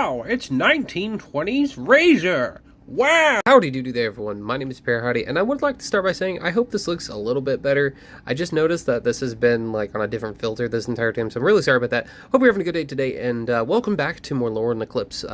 Wow, it's 1920s Razor. Wow! Howdy doody there, everyone. My name is Howdy, and I would like to start by saying I hope this looks a little bit better. I just noticed that this has been like on a different filter this entire time, so I'm really sorry about that. Hope you're having a good day today, and welcome back to more Lorwyn Eclipsed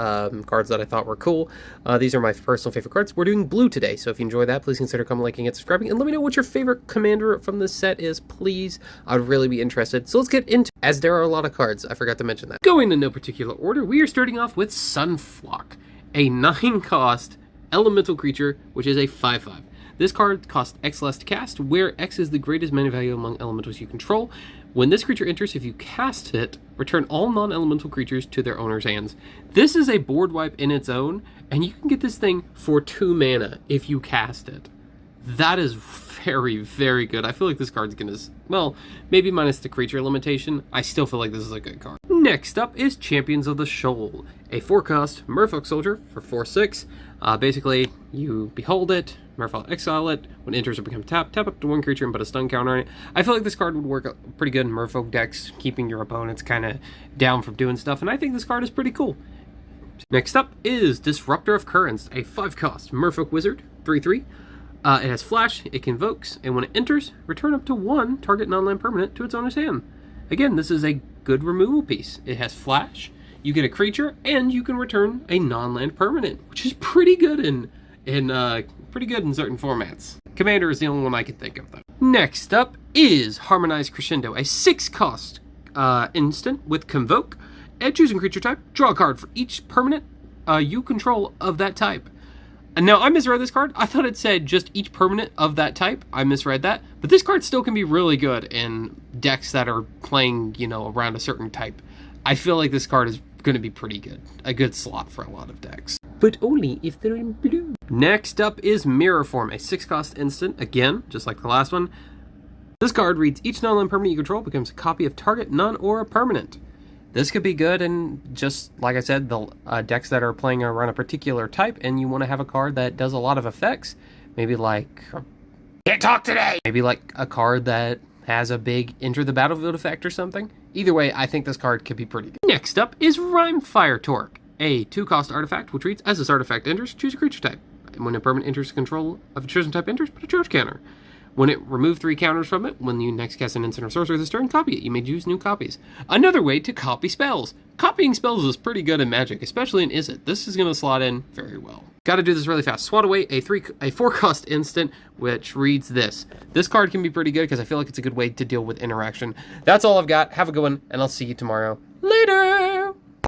cards that I thought were cool. These are my personal favorite cards. We're doing blue today, so if you enjoy that, please consider commenting, liking, and subscribing, and let me know what your favorite commander from this set is, please. I'd really be interested. So let's get into it, as there are a lot of cards. I forgot to mention that. Going in no particular order, we are starting off with Sunflock, a 9-cost elemental creature, which is a 5/5. This card costs X less to cast, where X is the greatest mana value among elementals you control. When this creature enters, if you cast it, return all non-elemental creatures to their owner's hands. This is a board wipe in its own, and you can get this thing for 2 mana if you cast it. That is very, very good. I feel like this card's gonna, well, maybe minus the creature limitation. I still feel like this is a good card. Next up is Champions of the Shoal, a 4-cost merfolk soldier for 4/6. Basically, you behold it, merfolk exile it. When it enters or becomes tapped, tap up to 1 creature and put a stun counter on it. I feel like this card would work pretty good in merfolk decks, keeping your opponents kind of down from doing stuff, and I think this card is pretty cool. Next up is Disruptor of Currents, a 5-cost merfolk wizard, 3/3. It has flash, it convokes, and when it enters, return up to 1 target non-land permanent to its owner's hand. Again, this is a good removal piece. It has flash, you get a creature, and you can return a non-land permanent, which is pretty good in certain formats. Commander is the only one I can think of, though. Next up is Harmonized Crescendo, a 6-cost instant with convoke. At choosing creature type, draw a card for each permanent you control of that type. And now, I misread this card. I thought it said just each permanent of that type. I misread that. But this card still can be really good in decks that are playing, around a certain type. I feel like this card is going to be pretty good. A good slot for a lot of decks. But only if they're in blue. Next up is Mirror Form, a 6-cost instant. Again, just like the last one. This card reads, each non-land permanent you control becomes a copy of target non-aura permanent. This could be good in, just like I said, the decks that are playing around a particular type, and you want to have a card that does a lot of effects. Maybe like... Can't talk today! Maybe like a card that has a big enter the battlefield effect or something. Either way, I think this card could be pretty good. Next up is Rimefire Torque, a 2-cost artifact, which reads, as this artifact enters, choose a creature type. And when a permanent enters control of a chosen type enters, put a charge counter. When it remove 3 counters from it, when you next cast an instant or sorcery this turn, copy it. You may use new copies. Another way to copy spells. Copying spells is pretty good in Magic, especially in Izzet. This is going to slot in very well. Got to do this really fast. Swat Away, a 4-cost instant, which reads this. This card can be pretty good because I feel like it's a good way to deal with interaction. That's all I've got. Have a good one, and I'll see you tomorrow. Later!